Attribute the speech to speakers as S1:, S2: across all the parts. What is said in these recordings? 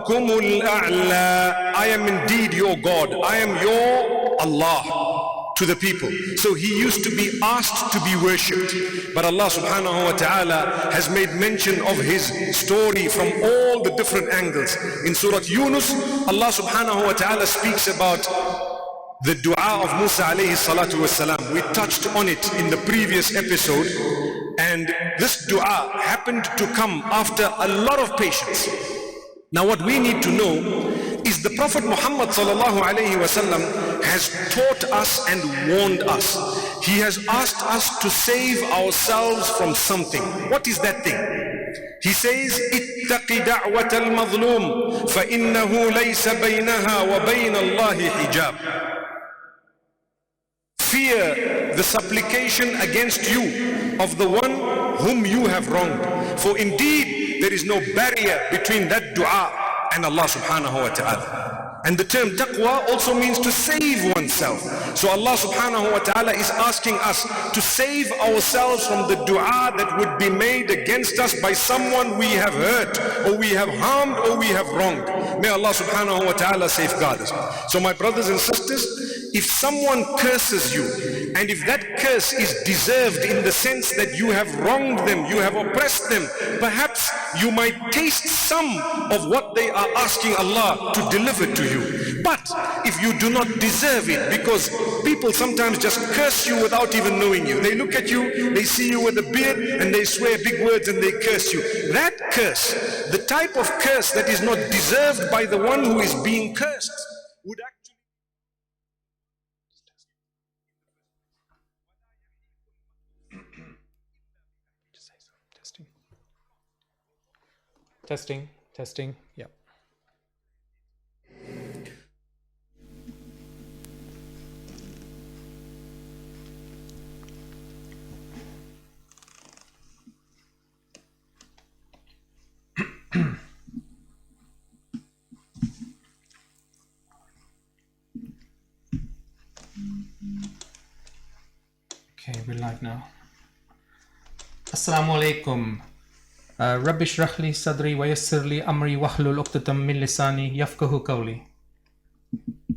S1: الْأَعْلَى. I am indeed your God. I am your Allah to the people. So he used to be asked to be worshipped. But Allah subhanahu wa ta'ala has made mention of his story from all the different angles. In Surah Yunus, Allah subhanahu wa ta'ala speaks about the dua of Musa alayhi salatu wasalam. We touched on it in the previous episode, and this dua happened to come after a lot of patience. Now what we need to know is the Prophet Muhammad sallallahu alayhi wasallam has taught us and warned us. He has asked us to save ourselves from something. What is that thing? He says, اتق دعوة المظلوم فإنه ليس بينها وبين الله حجاب. Fear the supplication against you of the one whom you have wronged. For indeed there is no barrier between that dua and Allah subhanahu wa ta'ala. And the term taqwa also means to save oneself. So Allah subhanahu wa ta'ala is asking us to save ourselves from the dua that would be made against us by someone we have hurt, or we have harmed, or we have wronged. May Allah subhanahu wa ta'ala safeguard us. So my brothers and sisters, if someone curses you, and if that curse is deserved in the sense that you have wronged them, you have oppressed them, perhaps you might taste some of what they are asking Allah to deliver to you. But if you do not deserve it, because people sometimes just curse you without even knowing you. They look at you, they see you with a beard, and they swear big words and they curse you. That curse, the type of curse that is not deserved by the one who is being cursed, would actually...
S2: Testing, yeah. Okay, we're live now. Assalamu alaikum. Rabbi shrah li sadri wa yassir li amri wahlul uqdatam min lisani yafqahu qawli.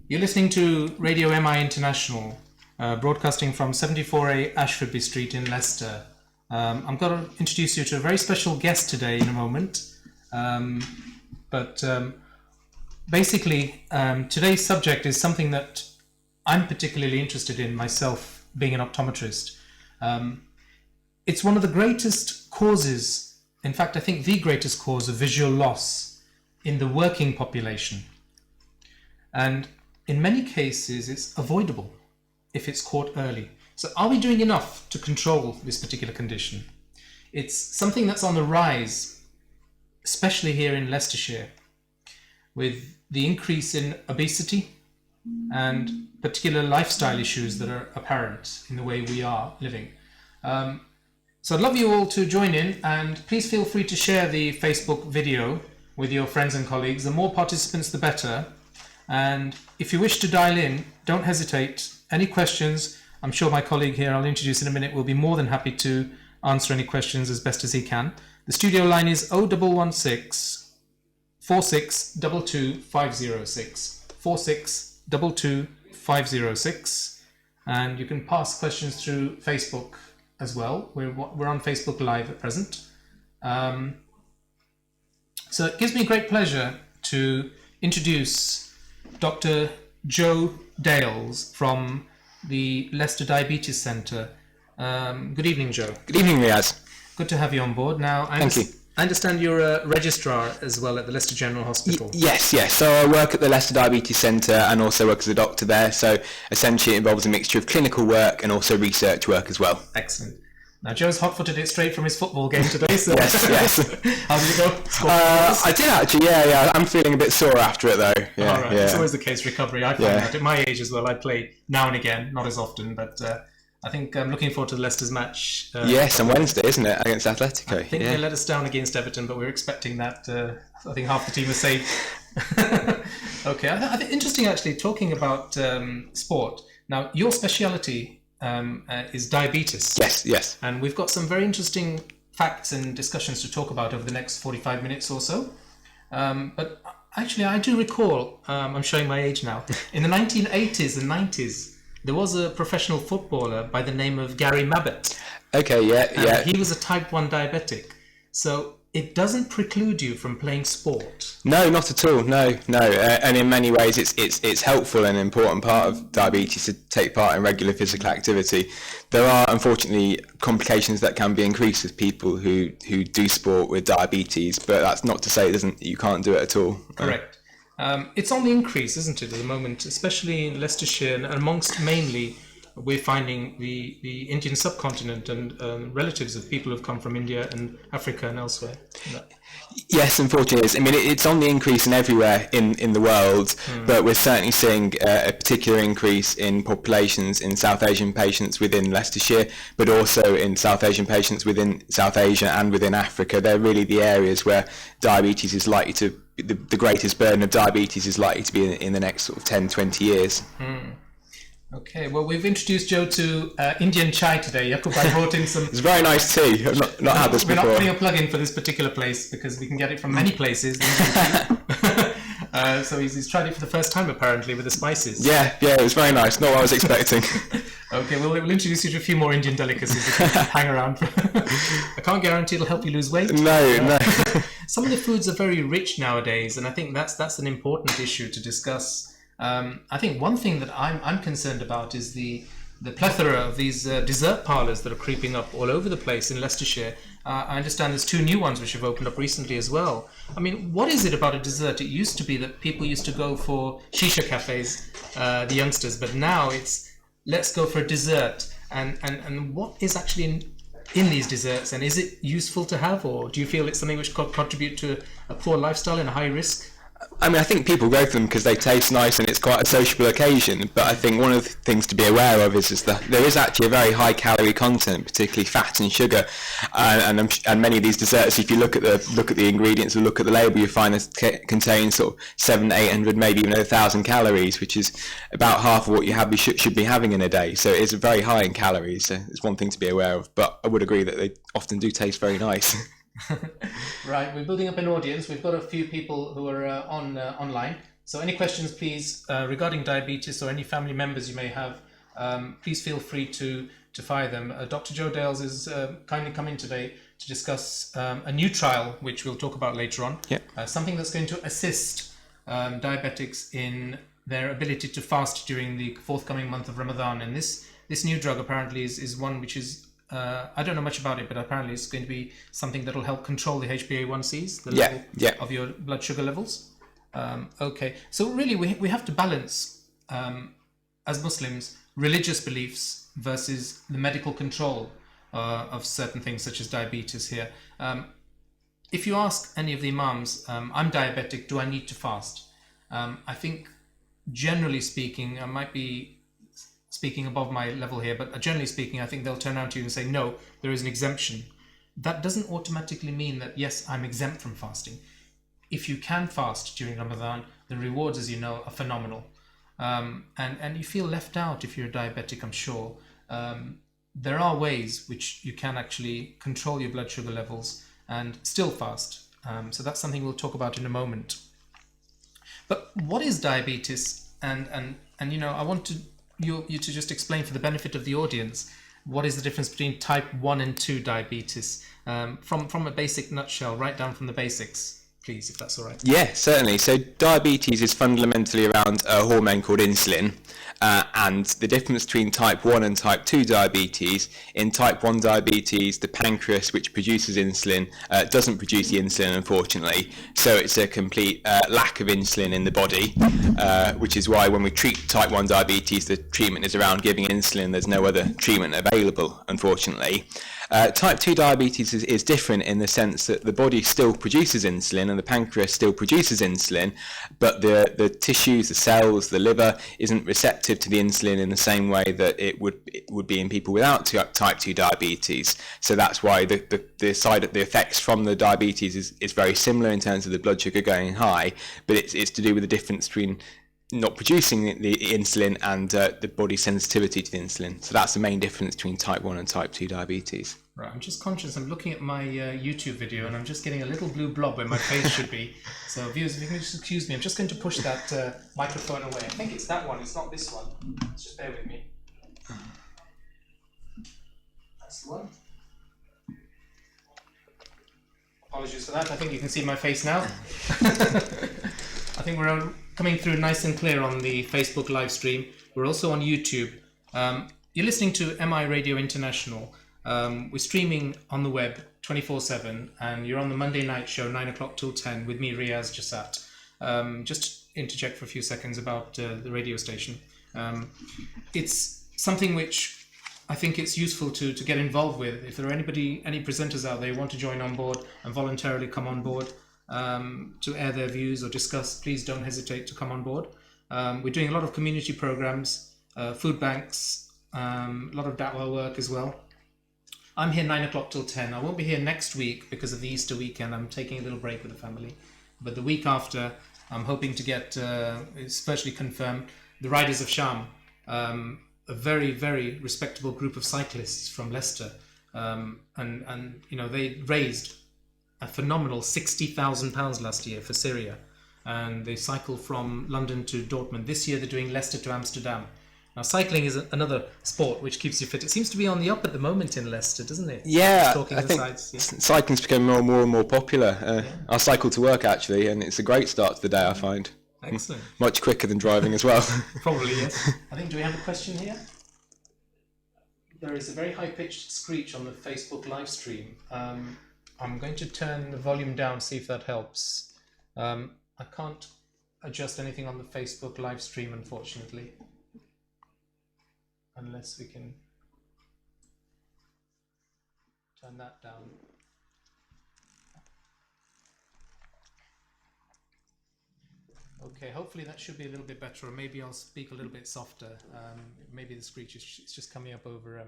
S2: You're listening to Radio MI International, broadcasting from 74A Ashfordby Street in Leicester. I'm going to introduce you to a very special guest today in a moment. Basically, today's subject is something that I'm particularly interested in myself, being an optometrist. It's one of the greatest causes, in fact, I think the greatest cause of visual loss in the working population. And in many cases, it's avoidable if it's caught early. So are we doing enough to control this particular condition? It's something that's on the rise, especially here in Leicestershire, with the increase in obesity and particular lifestyle issues that are apparent in the way we are living. So I'd love you all to join in, and please feel free to share the Facebook video with your friends and colleagues. The more participants, the better. And if you wish to dial in, don't hesitate. Any questions, I'm sure my colleague here, I'll introduce in a minute, will be more than happy to answer any questions as best as he can. The studio line is 0116 4622 506. 4622 506. And you can pass questions through Facebook as well. We're on Facebook Live at present. So it gives me great pleasure to introduce Dr. Joe Dales from the Leicester Diabetes Centre. Good evening, Joe.
S3: Good evening, Riaz.
S2: Good to have you on board. Now,
S3: Thank you.
S2: I understand you're a registrar as well at the Leicester General Hospital.
S3: Yes. So I work at the Leicester Diabetes Centre and also work as a doctor there. So essentially it involves a mixture of clinical work and also research work as well.
S2: Excellent. Now, Joe's hot-footed it straight from his football game today. So
S3: yes.
S2: How did it go?
S3: I did actually, yeah. I'm feeling a bit sore after it though. Yeah,
S2: all right.
S3: Yeah.
S2: It's always the case, recovery. I find that at my age as well. I play now and again, not as often, but I think I'm looking forward to Leicester's match.
S3: Yes, on Wednesday, isn't it, against Atletico?
S2: I think they let us down against Everton, but we're expecting that. I think half the team is safe. Okay, I think interesting actually, talking about sport. Now, your speciality is diabetes.
S3: Yes.
S2: And we've got some very interesting facts and discussions to talk about over the next 45 minutes or so. But Actually, I do recall, I'm showing my age now, in the 1980s and 90s, there was a professional footballer by the name of Gary Mabbott.
S3: Okay, yeah.
S2: He was a type 1 diabetic. So it doesn't preclude you from playing sport.
S3: No, not at all. No. And in many ways, it's helpful and an important part of diabetes to take part in regular physical activity. There are unfortunately complications that can be increased with people who do sport with diabetes, but that's not to say you can't do it at all.
S2: Correct. It's on the increase, isn't it, at the moment, especially in Leicestershire, and amongst mainly we're finding the Indian subcontinent and relatives of people who've come from India and Africa and elsewhere.
S3: Yes, unfortunately, I mean, it's on the increase in everywhere in the world, but we're certainly seeing a particular increase in populations in South Asian patients within Leicestershire, but also in South Asian patients within South Asia and within Africa. They're really the areas where diabetes is likely to, the greatest burden of diabetes is likely to be in the next sort of 10, 20 years.
S2: Okay, well, we've introduced Joe to Indian chai today. Yakub, I brought in some...
S3: It's very nice tea. I've not had this before.
S2: We're not putting a plug in for this particular place because we can get it from many places. So he's tried it for the first time, apparently, with the spices.
S3: Yeah, it was very nice. Not what I was expecting.
S2: Okay, we'll introduce you to a few more Indian delicacies if you can hang around. I can't guarantee it'll help you lose weight.
S3: No.
S2: Some of the foods are very rich nowadays, and I think that's an important issue to discuss. I think one thing that I'm concerned about is the plethora of these dessert parlours that are creeping up all over the place in Leicestershire. I understand there's 2 new ones which have opened up recently as well. I mean, what is it about a dessert? It used to be that people used to go for shisha cafes, the youngsters, but now it's let's go for a dessert. And what is actually in these desserts, and is it useful to have, or do you feel it's something which could contribute to a poor lifestyle and a high risk?
S3: I mean, I think people go for them because they taste nice and it's quite a sociable occasion, but I think one of the things to be aware of is that there is actually a very high calorie content, particularly fat and sugar, and many of these desserts, if you look at the ingredients or look at the label, you find they contain sort of 700-800, maybe even 1,000 calories, which is about half of what you should be having in a day. So it's very high in calories. So it's one thing to be aware of, but I would agree that they often do taste very nice.
S2: Right, we're building up an audience. We've got a few people who are online. So any questions, please, regarding diabetes or any family members you may have, please feel free to fire them. Dr. Joe Dales is kindly coming today to discuss a new trial, which we'll talk about later on.
S3: Yep.
S2: Something that's going to assist diabetics in their ability to fast during the forthcoming month of Ramadan. And this new drug apparently is one which is I don't know much about it, but apparently it's going to be something that will help control the HbA1cs, the level of your blood sugar levels. Okay, so really we have to balance, as Muslims, religious beliefs versus the medical control of certain things such as diabetes here. If you ask any of the imams, I'm diabetic, do I need to fast? I think generally speaking, I might be speaking above my level here, but generally speaking, I think they'll turn around to you and say, no, there is an exemption. That doesn't automatically mean that, yes, I'm exempt from fasting. If you can fast during Ramadan, the rewards, as you know, are phenomenal. And you feel left out if you're a diabetic, I'm sure. There are ways which you can actually control your blood sugar levels and still fast. So that's something we'll talk about in a moment. But what is diabetes? And you know, I want you to just explain for the benefit of the audience, what is the difference between type 1 and 2 diabetes, from a basic nutshell, right down from the basics, please, if that's all right.
S3: Yeah, certainly. So diabetes is fundamentally around a hormone called insulin, and the difference between type 1 and type 2 diabetes, in type 1 diabetes, the pancreas, which produces insulin, doesn't produce the insulin, unfortunately. So it's a complete lack of insulin in the body, which is why when we treat type 1 diabetes, the treatment is around giving insulin. There's no other treatment available, unfortunately. Type 2 diabetes is different in the sense that the body still produces insulin and the pancreas still produces insulin, but the tissues, the cells, the liver isn't receptive to the insulin in the same way that it would be in people without type 2 diabetes. So that's why the effects from the diabetes is very similar in terms of the blood sugar going high, but it's to do with the difference between not producing the insulin and the body's sensitivity to the insulin. So that's the main difference between type 1 and type 2 diabetes.
S2: Right, I'm just conscious, I'm looking at my YouTube video and I'm just getting a little blue blob where my face should be. So viewers, if you can just excuse me, I'm just going to push that microphone away. I think it's that one, it's not this one. Just bear with me. That's the one. Apologies for that, I think you can see my face now. I think we're coming through nice and clear on the Facebook live stream. We're also on YouTube. You're listening to MI Radio International. We're streaming on the web 24/7, and you're on the Monday night show 9 o'clock till 10 with me, Riaz Jasat. Just interject for a few seconds about the radio station. It's something which I think it's useful to get involved with. If there are any presenters out there who want to join on board and voluntarily come on board to air their views or discuss, please don't hesitate to come on board. We're doing a lot of community programs, food banks, a lot of da'wah work as well. I'm here 9 o'clock till 10. I won't be here next week because of the Easter weekend. I'm taking a little break with the family. But the week after, I'm hoping to get, it's virtually confirmed, the Riders of Sham, a very, very respectable group of cyclists from Leicester. And you know, they raised a phenomenal £60,000 last year for Syria. And they cycle from London to Dortmund. This year they're doing Leicester to Amsterdam. Now, cycling is another sport which keeps you fit. It seems to be on the up at the moment in Leicester, doesn't it?
S3: Yeah,
S2: Talking
S3: I think
S2: sides,
S3: cycling's becoming more and more popular. I cycle to work actually, and it's a great start to the day, I find.
S2: Excellent.
S3: Much quicker than driving as well.
S2: Probably, yes. I think, do we have a question here? There is a very high-pitched screech on the Facebook live stream. I'm going to turn the volume down, see if that helps. I can't adjust anything on the Facebook live stream, unfortunately. Unless we can turn that down. Okay, hopefully that should be a little bit better, or maybe I'll speak a little bit softer. Maybe the screech is just coming up over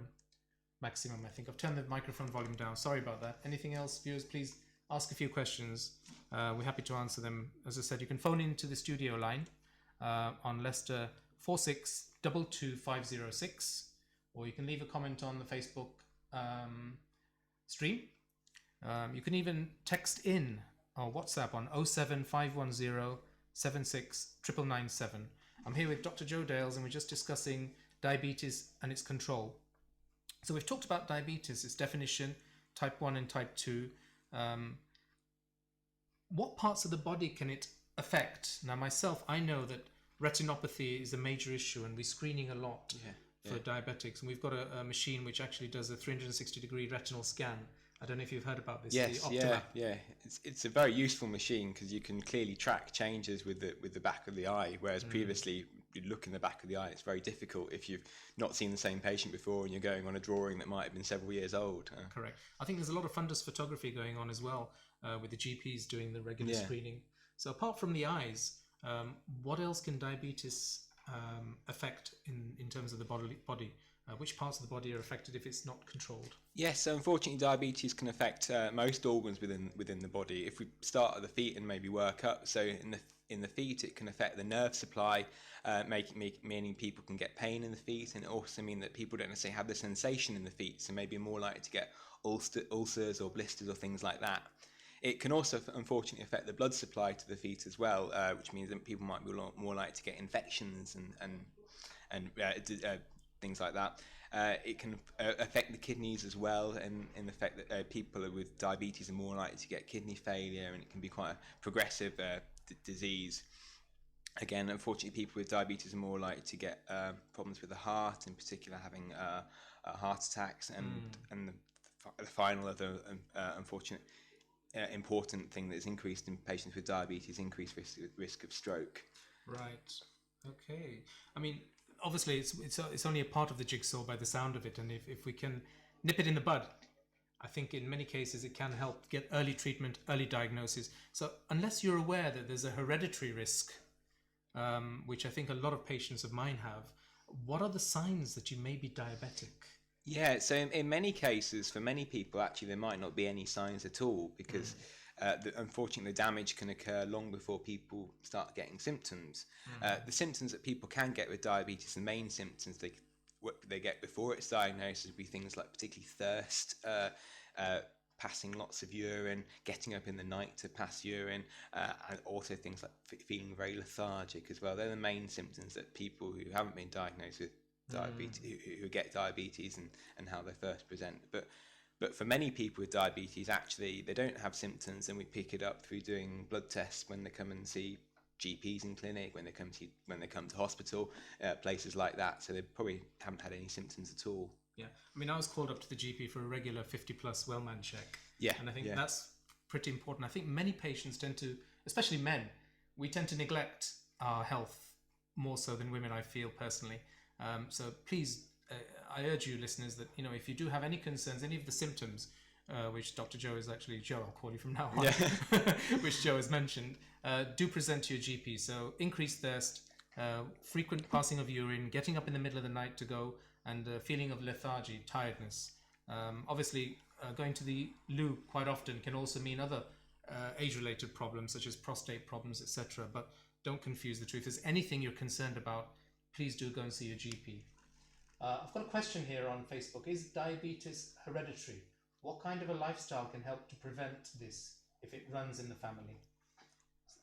S2: maximum, I think. I've turned the microphone volume down. Sorry about that. Anything else, viewers, please ask a few questions. We're happy to answer them. As I said, you can phone into the studio line on Leicester 46222506, or you can leave a comment on the Facebook stream. You can even text in or WhatsApp on 07510 76 99997. I'm here with Dr. Joe Dales, and we're just discussing diabetes and its control. So we've talked about diabetes, its definition, type 1 and type 2. What parts of the body can it affect? Now, myself, I know that retinopathy is a major issue, and we're screening a lot for diabetics. And we've got a machine which actually does a 360-degree retinal scan. I don't know if you've heard about this.
S3: Yes,
S2: the Optima.
S3: yeah. It's a very useful machine because you can clearly track changes with the back of the eye, whereas previously you'd look in the back of the eye. It's very difficult if you've not seen the same patient before and you're going on a drawing that might have been several years old.
S2: Correct. I think there's a lot of fundus photography going on as well, with the GPs doing the regular screening. So apart from the eyes, what else can diabetes affect in terms of the body? Which parts of the body are affected if it's not controlled?
S3: Yes, so unfortunately diabetes can affect most organs within the body. If we start at the feet and maybe work up, so in the feet it can affect the nerve supply, meaning people can get pain in the feet, and it also mean that people don't necessarily have the sensation in the feet, so maybe more likely to get ulcers or blisters or things like that. It can also unfortunately affect the blood supply to the feet as well, which means that people might be more likely to get infections and things like that. It can affect the kidneys as well, and in the fact that people with diabetes are more likely to get kidney failure, and it can be quite a progressive disease. Again, unfortunately, people with diabetes are more likely to get problems with the heart, in particular having heart attacks, and the final other unfortunate important thing that is increased in patients with diabetes, increased risk of stroke.
S2: Right. Okay. I mean, obviously it's only a part of the jigsaw by the sound of it, and if we can nip it in the bud, I think in many cases it can help get early treatment, early diagnosis. So unless you're aware that there's a hereditary risk, which I think a lot of patients of mine have, what are the signs that you may be diabetic?
S3: Yeah, so in many cases, for many people, actually, there might not be any signs at all, because unfortunately, the damage can occur long before people start getting symptoms. The symptoms that people can get with diabetes, the main symptoms what they get before it's diagnosed, would be things like particularly thirst, passing lots of urine, getting up in the night to pass urine, and also things like feeling very lethargic as well. They're the main symptoms that people who haven't been diagnosed with diabetes, who get diabetes, and how they first present. But for many people with diabetes, actually, they don't have symptoms, and we pick it up through doing blood tests when they come and see GPs in clinic, when they come to hospital, places like that. So they probably haven't had any symptoms at all.
S2: Yeah, I mean, I was called up to the GP for a regular 50-plus Wellman check.
S3: Yeah,
S2: and I think that's pretty important. I think many patients tend to, especially men, we tend to neglect our health more so than women, I feel personally. So please, I urge you listeners that, if you do have any concerns, any of the symptoms, which Dr. Joe is actually, Joe, I'll call you from now on, which Joe has mentioned, do present to your GP. So increased thirst, frequent passing of urine, getting up in the middle of the night to go, and a feeling of lethargy, tiredness. Obviously, going to the loo quite often can also mean other age-related problems, such as prostate problems, etc. But don't confuse the two. If there's anything you're concerned about, please do go and see your GP. I've got a question here on Facebook. Is diabetes hereditary? What kind of a lifestyle can help to prevent this if it runs in the family?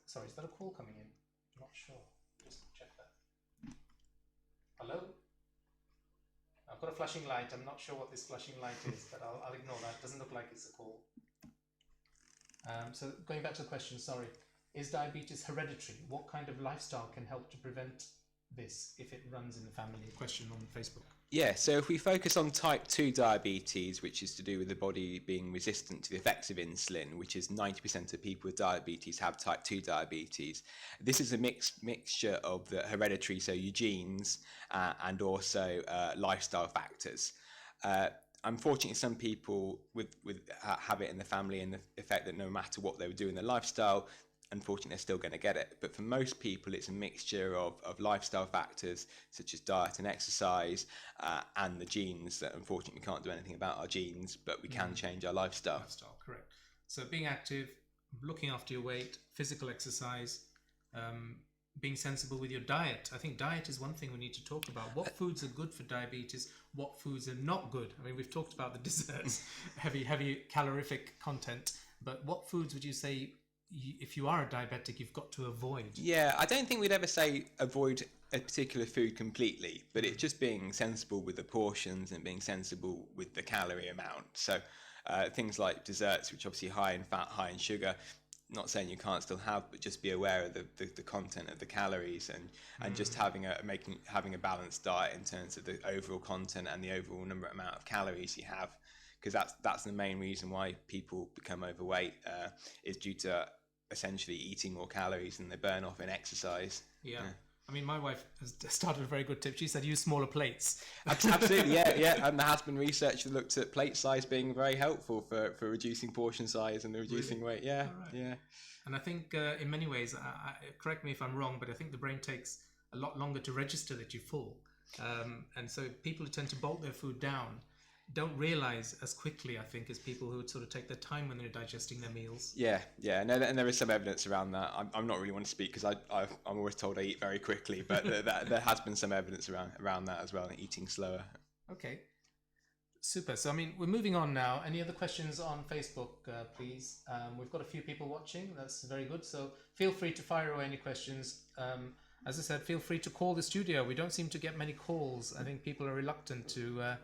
S2: Sorry, is that a call coming in? I'm not sure. Just check that. Hello? I've got a flashing light. I'm not sure what this flashing light is, but I'll ignore that. It doesn't look like it's a call. So going back to the question, sorry. Is diabetes hereditary? What kind of lifestyle can help to prevent this if it runs in the family? A question on Facebook.
S3: Yeah, so if we focus on type 2 diabetes, which is to do with the body being resistant to the effects of insulin, which is 90% of people with diabetes have type 2 diabetes. This is a mixture of the hereditary, so your genes, and also lifestyle factors. Unfortunately, some people have it in the family, and the effect that no matter what they would do in their lifestyle, unfortunately, they're still going to get it. But for most people, it's a mixture of lifestyle factors such as diet and exercise, and the genes that unfortunately we can't do anything about our genes, but we can change our lifestyle.
S2: Lifestyle, correct. So being active, looking after your weight, physical exercise, being sensible with your diet. I think diet is one thing we need to talk about. What foods are good for diabetes? What foods are not good? I mean, we've talked about the desserts, heavy calorific content, but what foods would you say, if you are a diabetic, you've got to avoid?
S3: Yeah, I don't think we'd ever say avoid a particular food completely, but it's just being sensible with the portions and being sensible with the calorie amount. So things like desserts, which are obviously high in fat, high in sugar, not saying you can't still have, but just be aware of the content of the calories, and just having a balanced diet in terms of the overall content and the overall amount of calories you have. Because that's the main reason why people become overweight, is due to essentially eating more calories than they burn off in exercise.
S2: Yeah. I mean, my wife has started a very good tip. She said use smaller plates.
S3: Absolutely, yeah. And there has been research that looked at plate size being very helpful for reducing portion size and reducing weight. Yeah,
S2: right.
S3: Yeah.
S2: And I think in many ways, correct me if I'm wrong, but I think the brain takes a lot longer to register that you're full. And so people who tend to bolt their food down don't realize as quickly, I think, as people who would sort of take their time when they're digesting their meals.
S3: Yeah, and there is some evidence around that. I'm not really want to speak because I'm always told I eat very quickly, but there has been some evidence around that as well, eating slower.
S2: Okay, super. So, I mean, we're moving on now. Any other questions on Facebook, please? We've got a few people watching. That's very good. So feel free to fire away any questions. As I said, feel free to call the studio. We don't seem to get many calls. I think people are reluctant to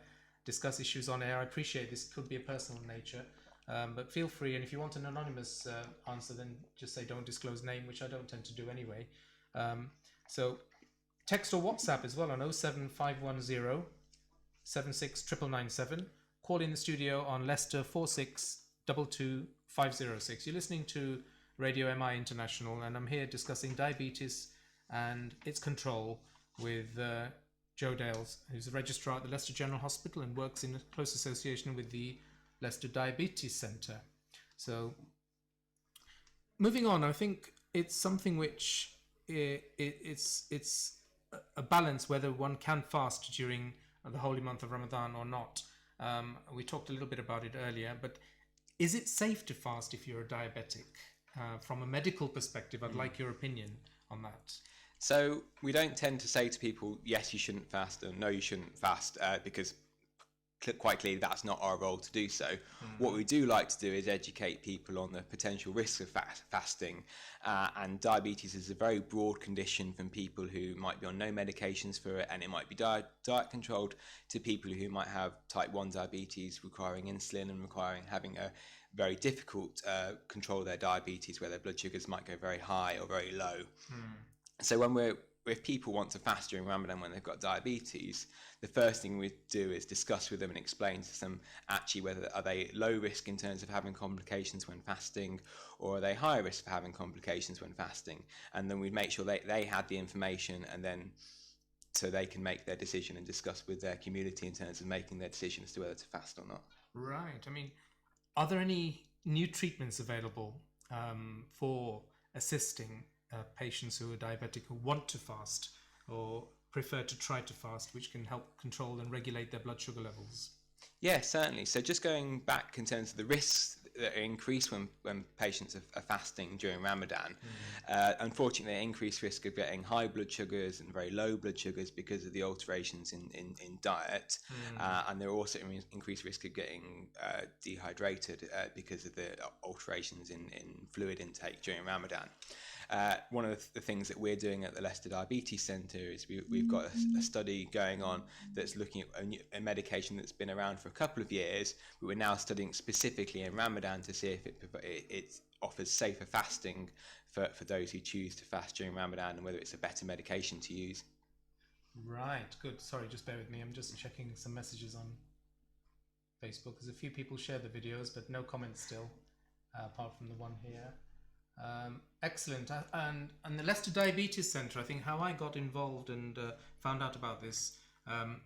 S2: discuss issues on air. I appreciate this could be a personal nature, but feel free. And if you want an anonymous answer, then just say don't disclose name, which I don't tend to do anyway. So text or WhatsApp as well on 07510 76997. Call in the studio on Leicester 4622506. You're listening to Radio MI International, and I'm here discussing diabetes and its control with Joe Dales, who's a registrar at the Leicester General Hospital and works in close association with the Leicester Diabetes Centre. So, moving on, I think it's something which it's a balance whether one can fast during the holy month of Ramadan or not. We talked a little bit about it earlier, but is it safe to fast if you're a diabetic? From a medical perspective, I'd like your opinion on that.
S3: So we don't tend to say to people, yes, you shouldn't fast, or no, you shouldn't fast, because quite clearly that's not our role to do so. What we do like to do is educate people on the potential risks of fasting, and diabetes is a very broad condition, from people who might be on no medications for it and it might be diet controlled, to people who might have type 1 diabetes requiring insulin and having a very difficult control of their diabetes, where their blood sugars might go very high or very low. So if people want to fast during Ramadan when they've got diabetes, the first thing we do is discuss with them and explain to them actually whether are they low risk in terms of having complications when fasting, or are they high risk for having complications when fasting, and then we make sure they had the information, and then so they can make their decision and discuss with their community in terms of making their decision as to whether to fast or not.
S2: Right. I mean, are there any new treatments available for assisting patients who are diabetic who want to fast or prefer to try to fast, which can help control and regulate their blood sugar levels?
S3: Yeah, certainly. So just going back in terms of the risks that increase when patients are fasting during Ramadan, unfortunately, increased risk of getting high blood sugars and very low blood sugars because of the alterations in diet, and there are also increased risk of getting dehydrated because of the alterations in fluid intake during Ramadan. One of the things that we're doing at the Leicester Diabetes Centre is we've got a study going on that's looking at a medication that's been around for a couple of years, but we're now studying specifically in Ramadan to see if it offers safer fasting for those who choose to fast during Ramadan, and whether it's a better medication to use.
S2: Right, good. Sorry, just bear with me. I'm just checking some messages on Facebook. There's a few people shared the videos, but no comments still, apart from the one here. Excellent. And the Leicester Diabetes Centre, I think how I got involved and found out about this,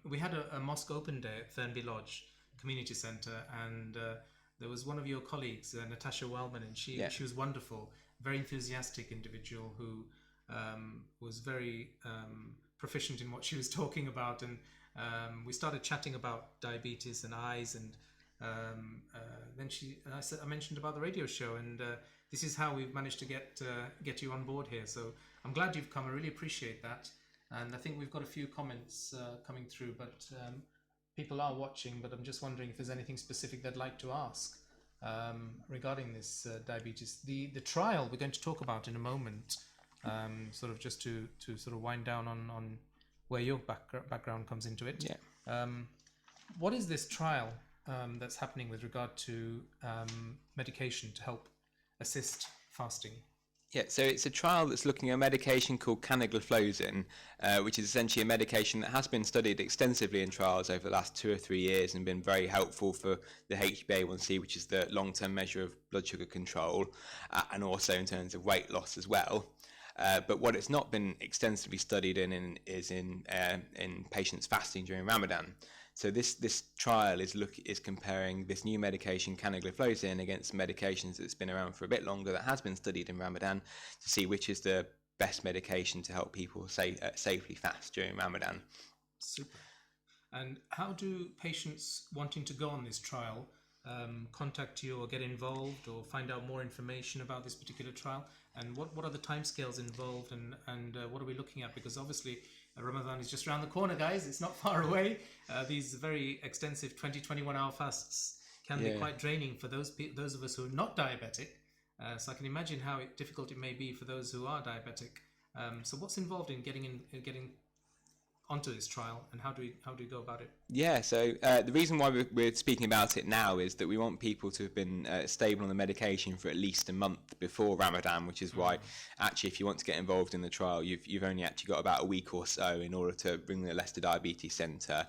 S2: we had a mosque open day at Thurnby Lodge Community Centre, and there was one of your colleagues, Natasha Wellman, and she was wonderful, very enthusiastic individual who was very proficient in what she was talking about, and we started chatting about diabetes and eyes, and then I mentioned about the radio show, and this is how we've managed to get you on board here. So I'm glad you've come. I really appreciate that. And I think we've got a few comments coming through, but people are watching, but I'm just wondering if there's anything specific they'd like to ask regarding this diabetes. The trial we're going to talk about in a moment, sort of just to sort of wind down on where your background comes into it.
S3: Yeah.
S2: What is this trial that's happening with regard to medication to help assist fasting?
S3: Yeah, so it's a trial that's looking at a medication called canagliflozin, which is essentially a medication that has been studied extensively in trials over the last 2 or 3 years and been very helpful for the HbA1c, which is the long-term measure of blood sugar control, and also in terms of weight loss as well. But what it's not been extensively studied is in patients fasting during Ramadan. So this trial is comparing this new medication canagliflozin against medications that's been around for a bit longer that has been studied in Ramadan, to see which is the best medication to help people safely fast during Ramadan.
S2: Super. And how do patients wanting to go on this trial contact you or get involved or find out more information about this particular trial? And what are the timescales involved, and what are we looking at? Because obviously Ramadan is just around the corner, guys. It's not far away. These very extensive 21-hour fasts can be quite draining for those of us who are not diabetic. So I can imagine how difficult it may be for those who are diabetic. So what's involved in getting onto this trial, and how do we go about it?
S3: Yeah, so the reason why we're speaking about it now is that we want people to have been stable on the medication for at least a month before Ramadan, which is why actually if you want to get involved in the trial, you've only actually got about a week or so in order to bring the Leicester Diabetes Centre.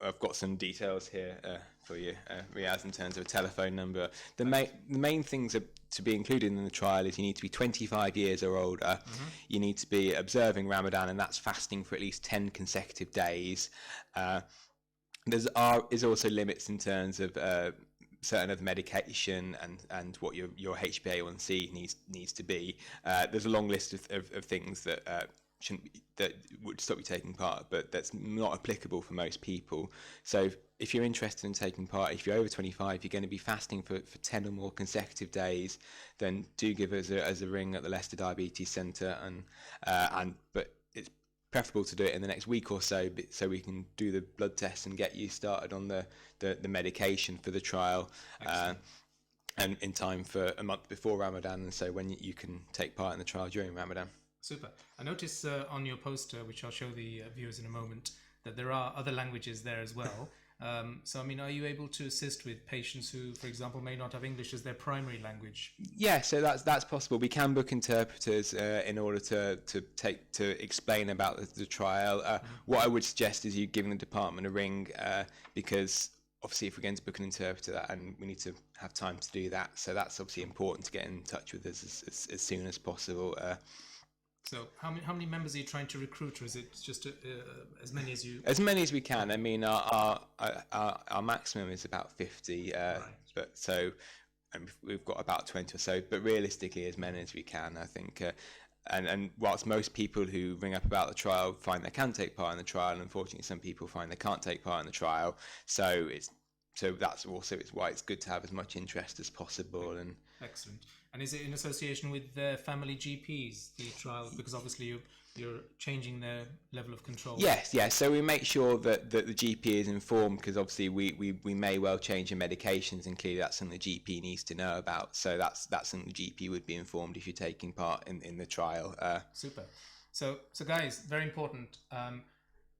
S3: I've got some details here for you, Riaz, in terms of a telephone number. The main things to be included in the trial is you need to be 25 years or older. You need to be observing Ramadan, and that's fasting for at least 10 consecutive days. Is also limits in terms of certain other medication and what your HbA1c needs to be. There's a long list of things that that would stop you taking part, but that's not applicable for most people. So if you're interested in taking part, if you're over 25, you're going to be fasting for 10 or more consecutive days, then do give us a ring at the Leicester Diabetes Centre, but it's preferable to do it in the next week or so, so we can do the blood test and get you started on the medication for the trial. And in time for a month before Ramadan, and so when you can take part in the trial during Ramadan.
S2: Super. I notice on your poster, which I'll show the viewers in a moment, that there are other languages there as well. So, I mean, are you able to assist with patients who, for example, may not have English as their primary language?
S3: Yeah, so that's possible. We can book interpreters in order to explain about the trial. What I would suggest is you giving the department a ring, because obviously if we're going to book an interpreter, and we need to have time to do that, so that's obviously important to get in touch with us as soon as possible.
S2: So how many members are you trying to recruit, or is it just as many as you?
S3: As many as we can. I mean, our maximum is about 50,
S2: Right.
S3: but so we've got about 20 or so. But realistically, as many as we can, I think. And whilst most people who ring up about the trial find they can take part in the trial, unfortunately, some people find they can't take part in the trial. So that's also why it's good to have as much interest as possible. And
S2: Excellent. And is it in association with family GPs, the trial? Because obviously you're changing their level of control.
S3: Yes. So we make sure that the GP is informed, because obviously we may well change your medications, and clearly that's something the GP needs to know about. So that's something the GP would be informed if you're taking part in the trial.
S2: Super. So guys, very important.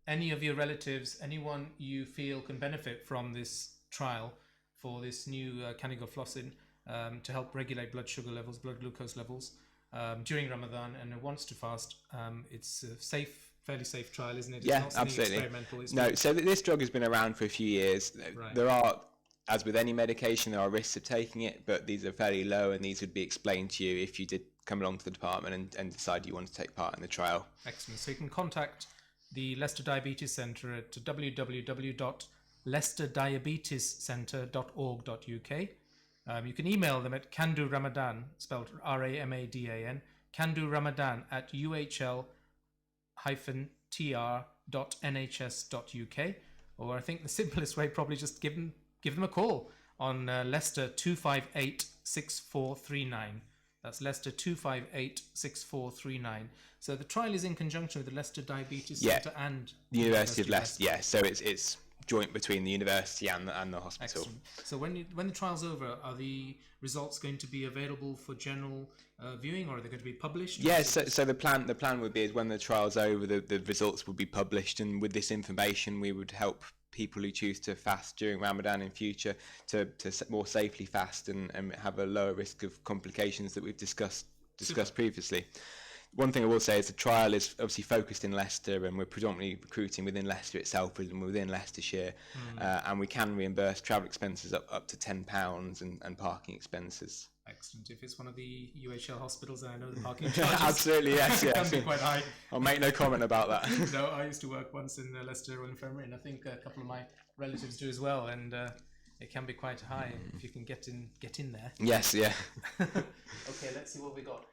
S2: Any of your relatives, anyone you feel can benefit from this trial for this new canagliflozin to help regulate blood sugar levels, blood glucose levels during Ramadan, and who wants to fast, it's a fairly safe trial, isn't it? It's
S3: Yeah,
S2: not something
S3: absolutely.
S2: experimental. It's
S3: No, so this drug has been around for a few years.
S2: Right.
S3: There are, as with any medication, there are risks of taking it, but these are fairly low, and these would be explained to you if you did come along to the department and decide you want to take part in the trial.
S2: Excellent. So you can contact the Leicester Diabetes Centre at www.leicesterdiabetescentre.org.uk. You can email them at kanduramadan, spelled Ramadan, kanduramadan@uhl-tr.nhs.uk. Or I think the simplest way, probably just give them a call on Leicester 258-6439. That's Leicester 258-6439. So the trial is in conjunction with the Leicester Diabetes Centre and
S3: the University of Leicester. Yeah, so it's joint between the university and the hospital.
S2: Excellent. So when the trial's over, are the results going to be available for general viewing, or are they going to be published?
S3: Yeah, so the plan would be is when the trial's over, the results will be published, and with this information we would help people who choose to fast during Ramadan in future to more safely fast and have a lower risk of complications that we've discussed
S2: Super.
S3: previously. One thing I will say is the trial is obviously focused in Leicester, and we're predominantly recruiting within Leicester itself and within Leicestershire, and we can reimburse travel expenses up to £10 and parking expenses.
S2: Excellent. If it's one of the UHL hospitals, then I know the parking charges
S3: Absolutely, yes.
S2: can be quite high.
S3: I'll make no comment about that.
S2: No, I used to work once in Leicester Royal Infirmary, and I think a couple of my relatives do as well, and it can be quite high if you can get in there.
S3: Yes, yeah.
S2: Okay, let's see what we got.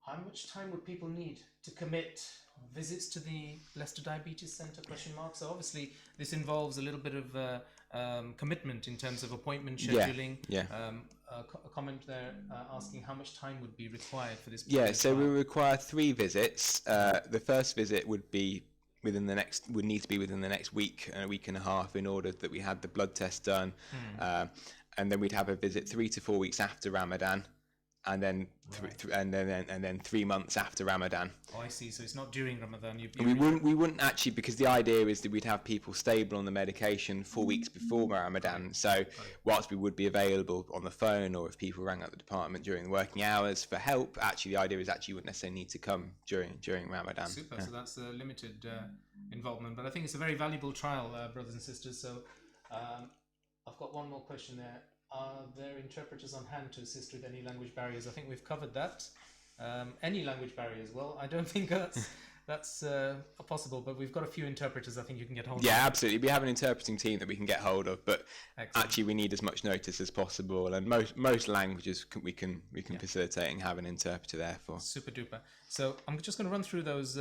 S2: How much time would people need to commit visits to the Leicester Diabetes Centre? So obviously this involves a little bit of commitment in terms of appointment scheduling.
S3: Yeah.
S2: A comment there asking how much time would be required for this.
S3: Yeah, so we
S2: trial.
S3: require 3 visits. The first visit would need to be within the next week and a week and a half, in order that we had the blood test done, and then we'd have a visit 3 to 4 weeks after Ramadan, and then and then 3 months after Ramadan.
S2: Oh, I see. So it's not during Ramadan.
S3: We wouldn't actually, because the idea is that we'd have people stable on the medication 4 weeks before Ramadan. So whilst we would be available on the phone, or if people rang up the department during the working hours for help, actually the idea is you wouldn't necessarily need to come during Ramadan.
S2: Super. So that's a limited involvement, but I think it's a very valuable trial, brothers and sisters. So I've got one more question there. Are there interpreters on hand to assist with any language barriers? I think we've covered that. Any language barriers? Well, I don't think that's that's possible, but we've got a few interpreters I think you can get hold of.
S3: Yeah, absolutely. We have an interpreting team that we can get hold of, but
S2: Excellent.
S3: actually we need as much notice as possible, and most languages we can facilitate and have an interpreter there for.
S2: Super duper. So I'm just going to run through those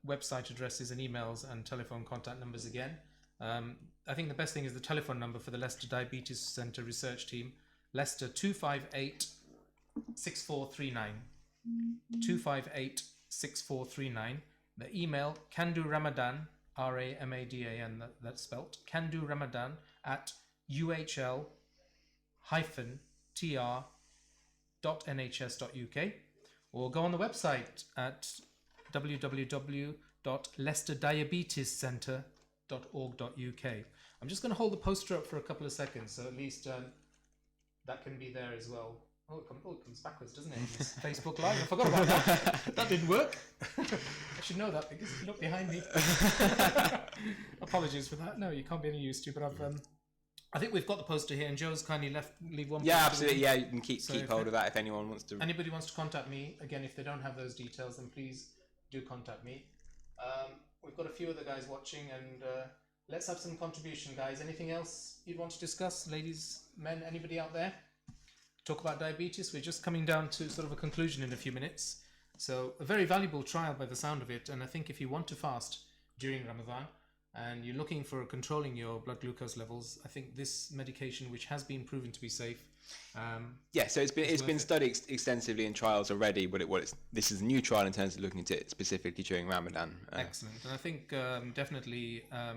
S2: website addresses and emails and telephone contact numbers again. I think the best thing is the telephone number for the Leicester Diabetes Centre research team, Leicester 258 6439. 258 6439. The email kanduramadan, RAMADAN, that's spelt, kanduramadan at uhl-tr.nhs.uk, or go on the website at www.leicesterdiabetescentre.org.uk. I'm just going to hold the poster up for a couple of seconds, so at least that can be there as well. Oh, it comes backwards, doesn't it? It's Facebook Live. I forgot about that. That didn't work. I should know that because if you look behind me. Apologies for that. No, you can't be any use to. But I think we've got the poster here, and Joe's kindly leave one.
S3: Yeah, absolutely. Yeah, you can keep hold of that if anyone wants to.
S2: Anybody wants to contact me, again, if they don't have those details, then please do contact me. We've got a few other guys watching, and let's have some contribution, guys. Anything else you'd want to discuss, ladies, men, anybody out there? Talk about diabetes. We're just coming down to sort of a conclusion in a few minutes. So a very valuable trial by the sound of it. And I think if you want to fast during Ramadan and you're looking for controlling your blood glucose levels, I think this medication, which has been proven to be safe.
S3: Yeah, so it's been studied extensively in trials already, but this is a new trial in terms of looking at it specifically during Ramadan.
S2: Excellent. And I think definitely a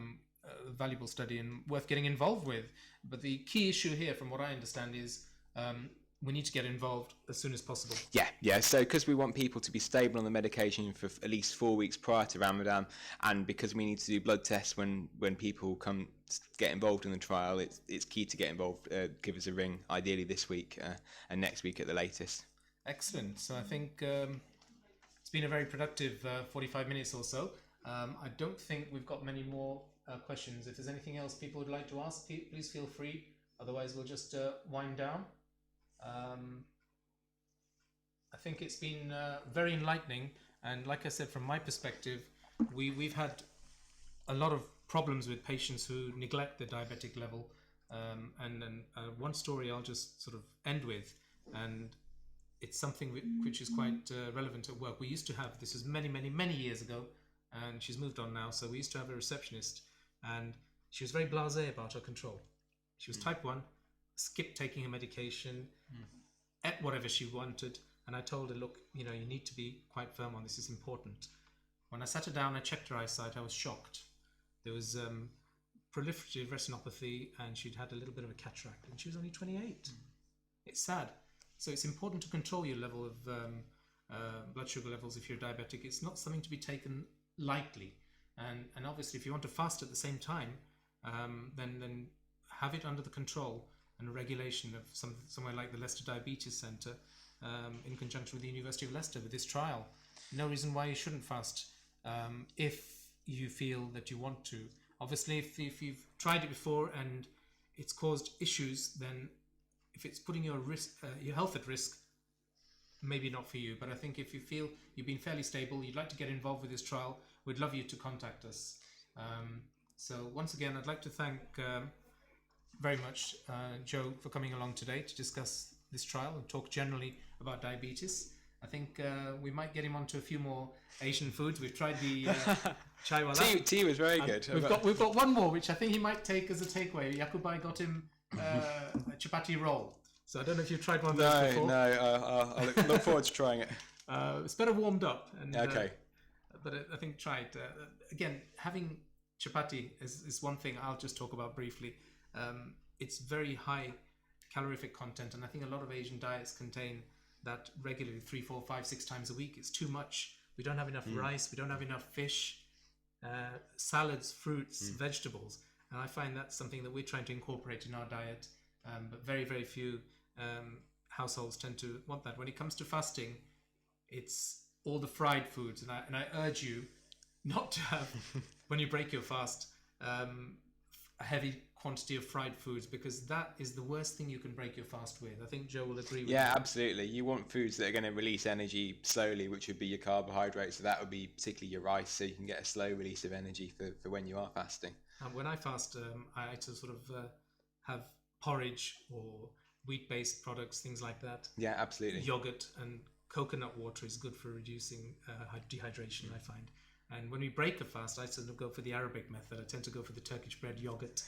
S2: valuable study and worth getting involved with. But the key issue here, from what I understand, is we need to get involved as soon as possible.
S3: Yeah. So because we want people to be stable on the medication for at least 4 weeks prior to Ramadan, and because we need to do blood tests when people come to get involved in the trial, it's key to get involved. Give us a ring, ideally this week and next week at the latest.
S2: Excellent. So I think it's been a very productive 45 minutes or so. I don't think we've got many more questions. If there's anything else people would like to ask, please feel free. Otherwise, we'll just wind down. I think it's been very enlightening, and like I said, from my perspective, we've had a lot of problems with patients who neglect their diabetic level, and then one story I'll just sort of end with, and it's something which is quite relevant at work. We used to have, this is many years ago, and she's moved on now, so we used to have a receptionist, and she was very blasé about her control. She was type 1, skipped taking her medication, ate whatever she wanted, and I told her, look, you need to be quite firm on this, it's important. When I sat her down, I checked her eyesight, I was shocked. There was proliferative retinopathy, and she'd had a little bit of a cataract, and she was only 28. It's sad. So it's important to control your level of blood sugar levels if you're diabetic. It's not something to be taken lightly. And obviously, if you want to fast at the same time, then have it under the control and regulation of somewhere like the Leicester Diabetes Centre in conjunction with the University of Leicester with this trial. No reason why you shouldn't fast if you feel that you want to. Obviously, if you've tried it before and it's caused issues, then if it's putting your health at risk, maybe not for you. But I think if you feel you've been fairly stable, you'd like to get involved with this trial, we'd love you to contact us. So once again, I'd like to thank very much Joe for coming along today to discuss this trial and talk generally about diabetes. I think we might get him onto a few more Asian foods. We've tried the chai wala.
S3: Tea was very good.
S2: We've got one more, which I think he might take as a takeaway. Yakubai got him a chapati roll. So I don't know if you've tried one of those before.
S3: No, I look forward to trying it.
S2: It's better warmed up. And,
S3: okay.
S2: But I think try it. Again, having chapati is one thing I'll just talk about briefly. It's very high calorific content, and I think a lot of Asian diets contain that regularly 3, 4, 5, 6 times a week. It's too much. We don't have enough rice. We don't have enough fish, salads, fruits, vegetables. And I find that's something that we're trying to incorporate in our diet. But very, very few households tend to want that. When it comes to fasting, it's all the fried foods. And I urge you not to have, when you break your fast, a heavy quantity of fried foods, because that is the worst thing you can break your fast with. I think Joe will agree with
S3: Yeah,
S2: me.
S3: absolutely. You want foods that are going to release energy slowly, which would be your carbohydrates. So that would be particularly your rice, so you can get a slow release of energy for when you are fasting.
S2: And when I fast, I like to sort of have porridge or wheat-based products, things like that.
S3: Yeah, absolutely.
S2: Yogurt and coconut water is good for reducing dehydration, I find. And when we break a fast, I sort of go for the Arabic method. I tend to go for the Turkish bread, yogurt,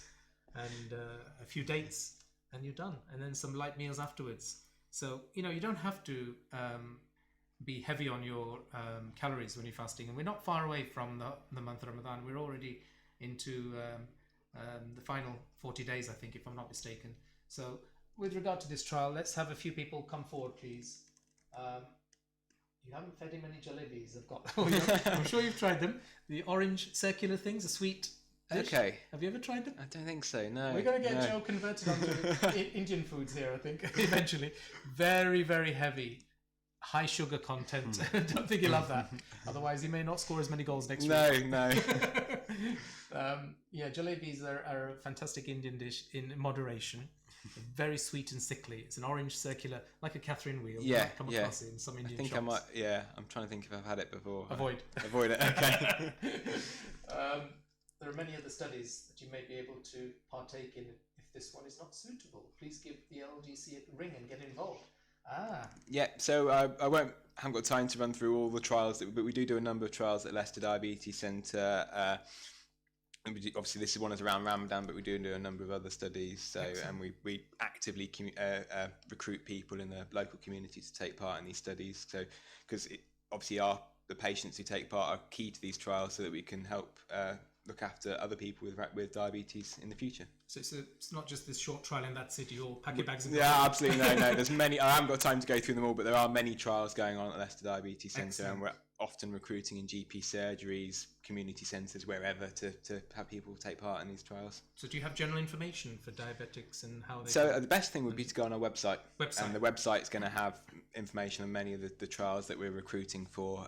S2: and a few dates, and you're done. And then some light meals afterwards. So, you don't have to be heavy on your calories when you're fasting. And we're not far away from the month of Ramadan. We're already into the final 40 days, I think, if I'm not mistaken. So with regard to this trial, let's have a few people come forward, please. You haven't fed him any jalebis. I'm sure you've tried them. The orange circular things, the sweet.
S3: Okay.
S2: Have you ever tried them?
S3: I don't think so, no.
S2: We're going to get Joe converted onto Indian foods here, I think, eventually. Very, very heavy. High sugar content. Don't think he'll have that. Otherwise, he may not score as many goals next week.
S3: No.
S2: Jalebis are a fantastic Indian dish in moderation. Very sweet and sickly. It's an orange circular, like a Catherine wheel. You might come across it in some Indian shops.
S3: I might, I'm trying to think if I've had it before.
S2: Avoid
S3: it, okay.
S2: There are many other studies that you may be able to partake in. If this one is not suitable, please give the LGC a ring and get involved.
S3: Yeah, so I haven't got time to run through all the trials, but we do a number of trials at Leicester Diabetes Centre. Obviously, this is one is around Ramadan, but we do a number of other studies. So, and we actively recruit people in the local community to take part in these studies. So, because obviously the patients who take part are key to these trials, so that we can help look after other people with diabetes in the future.
S2: So it's not just this short trial in that city. You'll pack your bags and go.
S3: Yeah, absolutely. No. There's many. I haven't got time to go through them all, but there are many trials going on at Leicester Diabetes Centre, and we're often recruiting in GP surgeries, community centres, wherever, to have people take part in these trials.
S2: So do you have general information for diabetics and how they...
S3: So the best thing would be to go on our website. And the website's going to have information on many of the trials that we're recruiting for.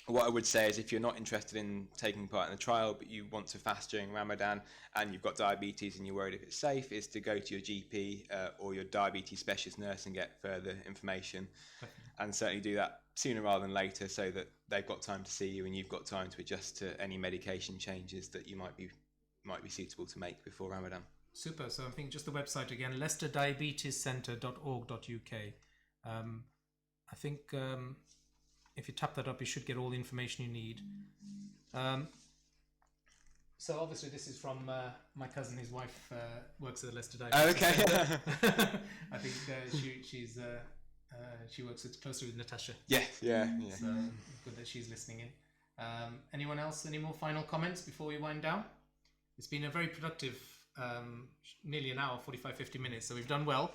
S3: What I would say is, if you're not interested in taking part in the trial, but you want to fast during Ramadan and you've got diabetes and you're worried if it's safe, is to go to your GP or your diabetes specialist nurse and get further information. And certainly do that sooner rather than later, so that they've got time to see you and you've got time to adjust to any medication changes that you might be suitable to make before Ramadan.
S2: Super. So I think just the website again, leicesterdiabetescentre.org.uk. I think if you tap that up, you should get all the information you need. So obviously this is from my cousin. His wife works at the Leicester Diabetes Centre. I think she works closely with Natasha.
S3: Yeah.
S2: So good that she's listening in. Anyone else? Any more final comments before we wind down? It's been a very productive, nearly an hour, 45-50 minutes. So we've done well.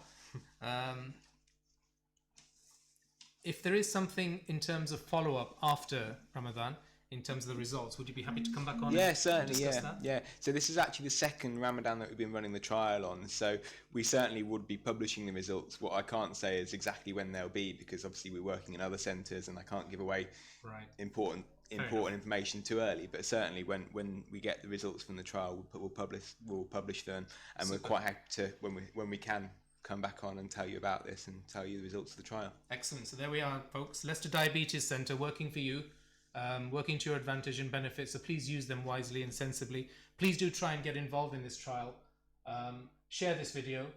S2: If there is something in terms of follow-up after Ramadan, in terms of the results, would you be happy to come back on?
S3: Yeah, certainly. Yeah. So this is actually the second Ramadan that we've been running the trial on. So we certainly would be publishing the results. What I can't say is exactly when they'll be, because obviously we're working in other centres and I can't give away important information too early. But certainly when we get the results from the trial, we'll publish them, and we're quite happy to when we can come back on and tell you about this and tell you the results of the trial.
S2: Excellent. So there we are, folks. Leicester Diabetes Centre working for you. Working to your advantage and benefit, so please use them wisely and sensibly. Please do try and get involved in this trial. Share this video.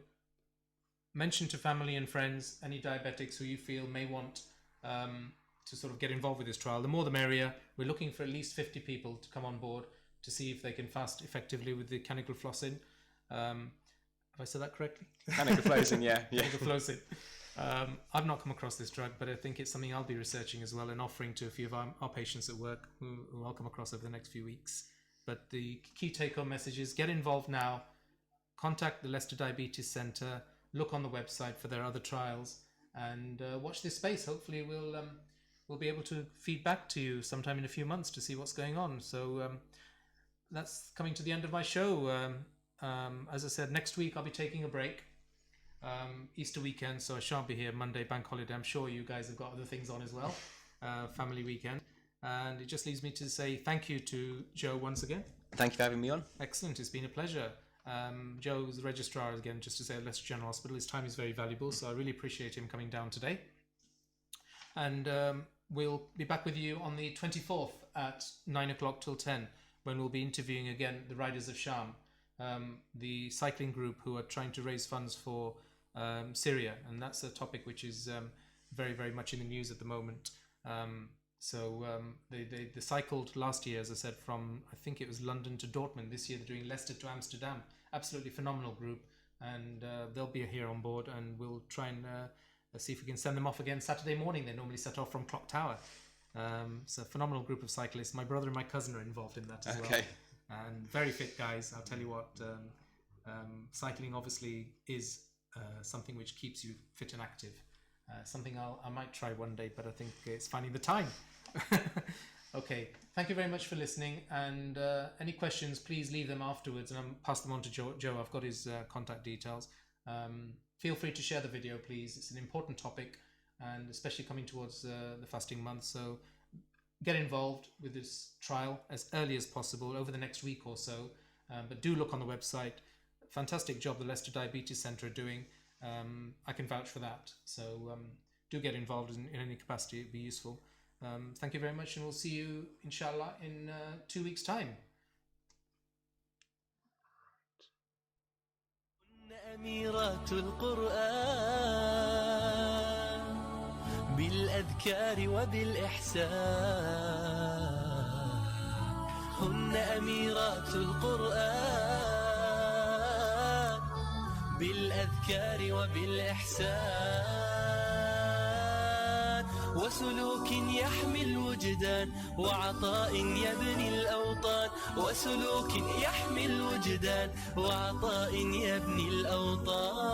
S2: Mention to family and friends any diabetics who you feel may want to sort of get involved with this trial. The more the merrier. We're looking for at least 50 people to come on board to see if they can fast effectively with the canagliflozin. Have I said that correctly?
S3: Canagliflozin, yeah.
S2: Canagliflozin. I've not come across this drug, but I think it's something I'll be researching as well and offering to a few of our patients at work who I'll come across over the next few weeks. But the key take-home message is get involved now. Contact the Leicester Diabetes Centre. Look on the website for their other trials and watch this space. Hopefully we'll be able to feed back to you sometime in a few months to see what's going on. So that's coming to the end of my show. As I said, next week I'll be taking a break. Easter weekend, so I shan't be here. Monday, bank holiday. I'm sure you guys have got other things on as well. Family weekend. And it just leaves me to say thank you to Joe once again.
S3: Thank you for having me on.
S2: Excellent. It's been a pleasure. Joe is the registrar again, just to say, at Leicester General Hospital. His time is very valuable, so I really appreciate him coming down today. And we'll be back with you on the 24th at 9 o'clock till 10, when we'll be interviewing again the Riders of Sham, the cycling group who are trying to raise funds for Syria. And that's a topic which is very, very much in the news at the moment. They cycled last year, as I said, from, I think it was London to Dortmund. This year they're doing Leicester to Amsterdam. Absolutely phenomenal group, and they'll be here on board, and we'll try and see if we can send them off again Saturday morning. They normally set off from Clock Tower. It's a phenomenal group of cyclists. My brother and my cousin are involved in that as well. And very fit guys. I'll tell you what, cycling obviously is something which keeps you fit and active. Something I might try one day, but I think it's finding the time. Okay, thank you very much for listening, and any questions, please leave them afterwards and I'll pass them on to Joe. I've got his contact details. Feel free to share the video, please. It's an important topic, and especially coming towards the fasting month, so get involved with this trial as early as possible over the next week or so, but do look on the website. Fantastic job the Leicester Diabetes Centre are doing. I can vouch for that, so do get involved in any capacity. It'd be useful. Thank you very much, and we'll see you inshallah in 2 weeks' time.
S4: أميرات القرآن بالأذكار وبالإحسان، هن أميرات القرآن بالأذكار وبالإحسان، وسلوك يحمي الوجدان وعطاء يبني الأوطان، وسلوك يحمي الوجدان وعطاء يبني الأوطان،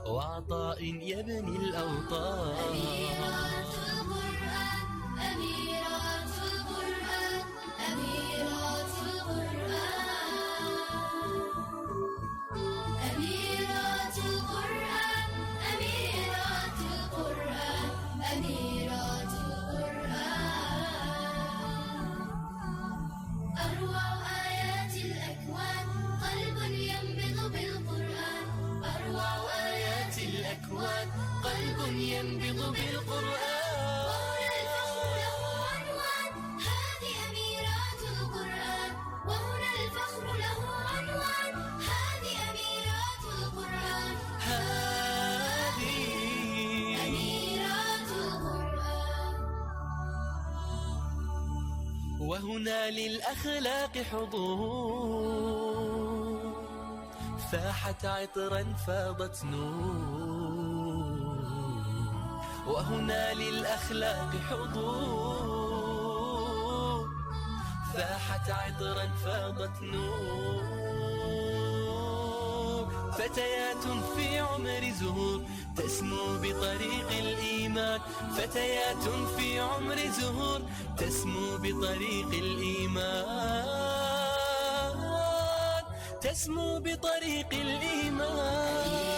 S4: وعطاء يبني الأوطان.
S5: أميرات القرآن، أميرات القرآن، أميرات القرآن، أميرات القرآن، أميرات القرآن، أميرات القرآن. أروع آيات الأكوان قلب ينبض بالقرآن، أروع آيات الأكوان قلب ينبض بالقرآن. وهنا الفخر له عنوان، هذه أميرات القرآن، وهنا الفخر له عنوان، هذه أميرات القرآن،
S4: هذه
S5: أميرات القرآن.
S4: وهنا للأخلاق حضور، فاحت عطرا فاضت نور، وهنا للأخلاق حضور، فاحت عطرا فاضت نور، فتيات في عمر زهور تسمو بطريق الإيمان، فتيات في عمر زهور تسمو بطريق الإيمان، تسمو بطريق الإيمان.